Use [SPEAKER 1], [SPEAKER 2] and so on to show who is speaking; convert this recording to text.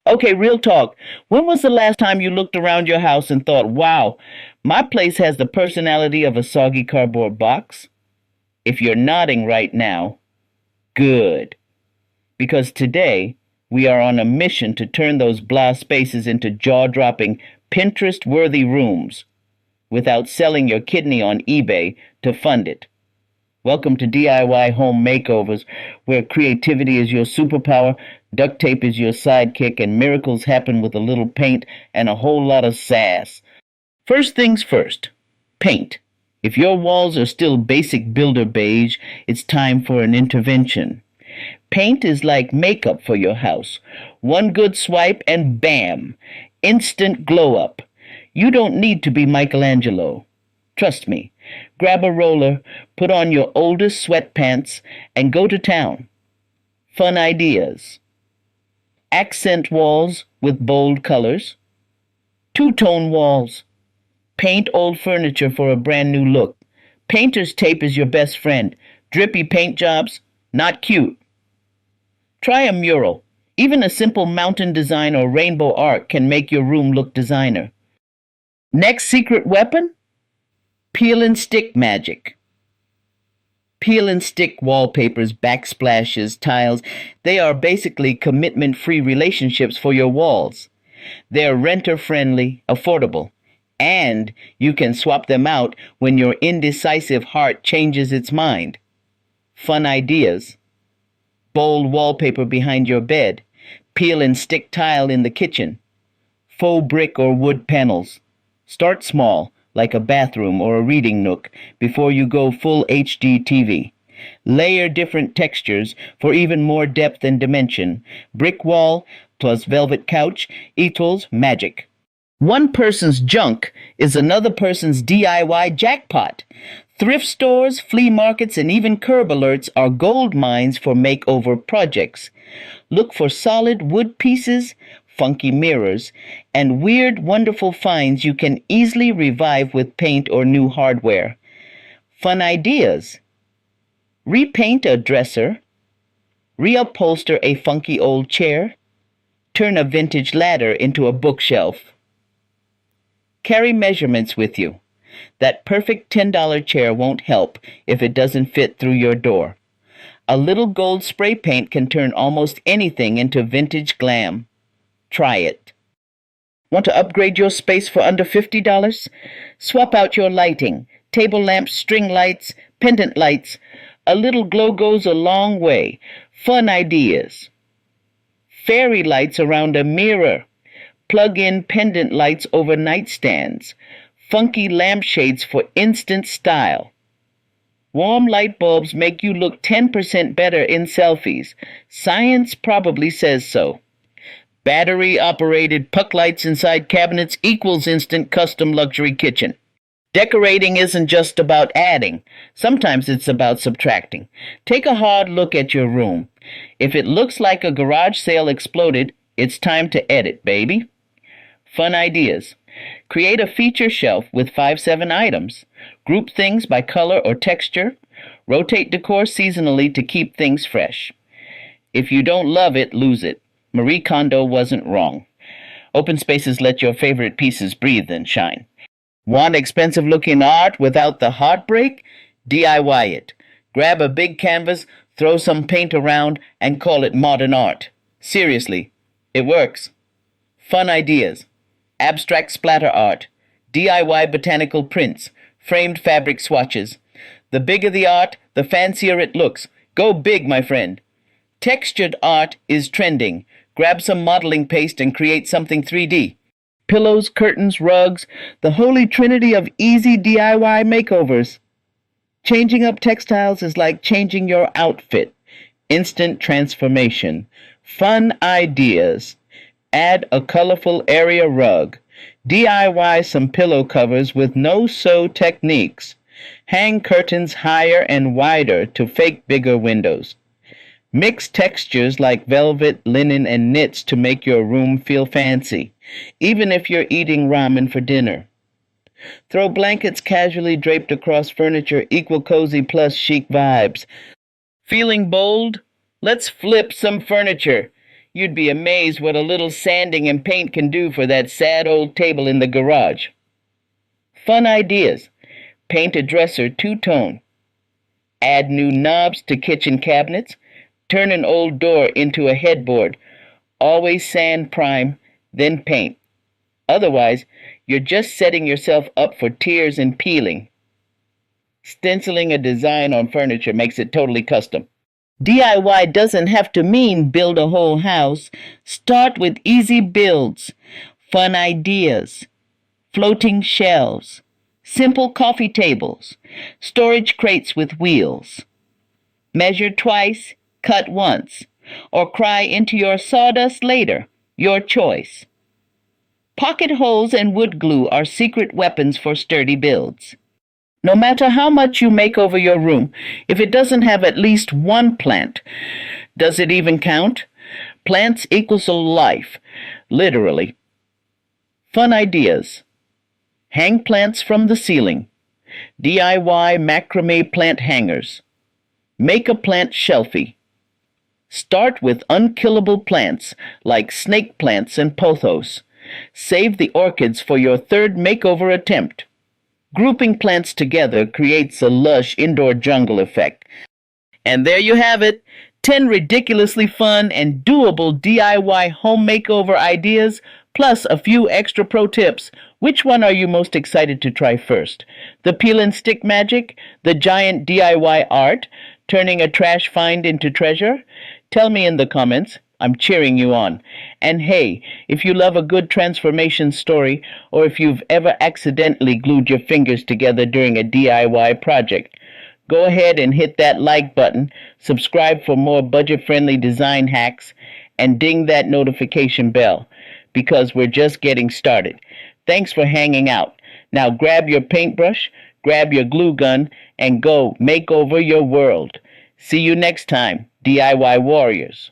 [SPEAKER 1] Okay, real talk. When was the last time you looked around your house and thought, wow, my place has the personality of a soggy cardboard box? If you're nodding right now, good. Because today, we are on a mission to turn those blah spaces into jaw dropping, Pinterest worthy rooms without selling your kidney on eBay to fund it. Welcome to DIY Home Makeovers, where creativity is your superpower, duct tape is your sidekick, and miracles happen with a little paint and a whole lot of sass. First things first, paint. If your walls are still basic builder beige, it's time for an intervention. Paint is like makeup for your house. One good swipe and bam, instant glow up. You don't need to be Michelangelo. Trust me. Grab a roller, put on your oldest sweatpants, and go to town. Fun ideas. Accent walls with bold colors. Two-tone walls. Paint old furniture for a brand new look. Painter's tape is your best friend. Drippy paint jobs, not cute. Try a mural. Even a simple mountain design or rainbow art can make your room look designer. Next secret weapon? Peel and stick magic. Peel and stick wallpapers, backsplashes, tiles, they are basically commitment-free relationships for your walls. They're renter-friendly, affordable, and you can swap them out when your indecisive heart changes its mind. Fun ideas. Bold wallpaper behind your bed. Peel and stick tile in the kitchen. Faux brick or wood panels. Start small, like a bathroom or a reading nook, before you go full HD TV. Layer different textures for even more depth and dimension. Brick wall plus velvet couch equals magic. One person's junk is another person's DIY jackpot. Thrift stores, flea markets, and even curb alerts are gold mines for makeover projects. Look for solid wood pieces, funky mirrors, and weird, wonderful finds you can easily revive with paint or new hardware. Fun ideas. Repaint a dresser. Reupholster a funky old chair. Turn a vintage ladder into a bookshelf. Carry measurements with you. That perfect $10 chair won't help if it doesn't fit through your door. A little gold spray paint can turn almost anything into vintage glam. Try it. Want to upgrade your space for under $50? Swap out your lighting. Table lamps, string lights, pendant lights. A little glow goes a long way. Fun ideas. Fairy lights around a mirror. Plug in pendant lights over nightstands. Funky lampshades for instant style. Warm light bulbs make you look 10% better in selfies. Science probably says so. Battery-operated puck lights inside cabinets equals instant custom luxury kitchen. Decorating isn't just about adding. Sometimes it's about subtracting. Take a hard look at your room. If it looks like a garage sale exploded, it's time to edit, baby. Fun ideas. Create a feature shelf with 5-7 items. Group things by color or texture. Rotate decor seasonally to keep things fresh. If you don't love it, lose it. Marie Kondo wasn't wrong. Open spaces let your favorite pieces breathe and shine. Want expensive-looking art without the heartbreak? DIY it. Grab a big canvas, throw some paint around, and call it modern art. Seriously, it works. Fun ideas. Abstract splatter art. DIY botanical prints. Framed fabric swatches. The bigger the art, the fancier it looks. Go big, my friend. Textured art is trending. Grab some modeling paste and create something 3D. Pillows, curtains, rugs, the holy trinity of easy DIY makeovers. Changing up textiles is like changing your outfit. Instant transformation. Fun ideas. Add a colorful area rug. DIY some pillow covers with no-sew techniques. Hang curtains higher and wider to fake bigger windows. Mix textures like velvet, linen, and knits to make your room feel fancy, even if you're eating ramen for dinner. Throw blankets casually draped across furniture equal cozy plus chic vibes. Feeling bold? Let's flip some furniture. You'd be amazed what a little sanding and paint can do for that sad old table in the garage. Fun ideas. Paint a dresser two-tone. Add new knobs to kitchen cabinets. Turn an old door into a headboard. Always sand prime, then paint. Otherwise, you're just setting yourself up for tears and peeling. Stenciling a design on furniture makes it totally custom. DIY doesn't have to mean build a whole house. Start with easy builds, fun ideas, floating shelves, simple coffee tables, storage crates with wheels. Measure twice, cut once, or cry into your sawdust later. Your choice. Pocket holes and wood glue are secret weapons for sturdy builds. No matter how much you make over your room, if it doesn't have at least one plant, does it even count? Plants equals life, literally. Fun ideas. Hang plants from the ceiling. DIY macrame plant hangers. Make a plant shelfie. Start with unkillable plants like snake plants and pothos. Save the orchids for your third makeover attempt. Grouping plants together creates a lush indoor jungle effect. And there you have it, 10 ridiculously fun and doable DIY home makeover ideas, plus a few extra pro tips. Which one are you most excited to try first? The peel and stick magic? The giant DIY art? Turning a trash find into treasure? Tell me in the comments. I'm cheering you on. And hey, if you love a good transformation story, or if you've ever accidentally glued your fingers together during a DIY project, go ahead and hit that like button, subscribe for more budget-friendly design hacks, and ding that notification bell, because we're just getting started. Thanks for hanging out. Now grab your paintbrush, grab your glue gun, and go make over your world. See you next time, DIY warriors.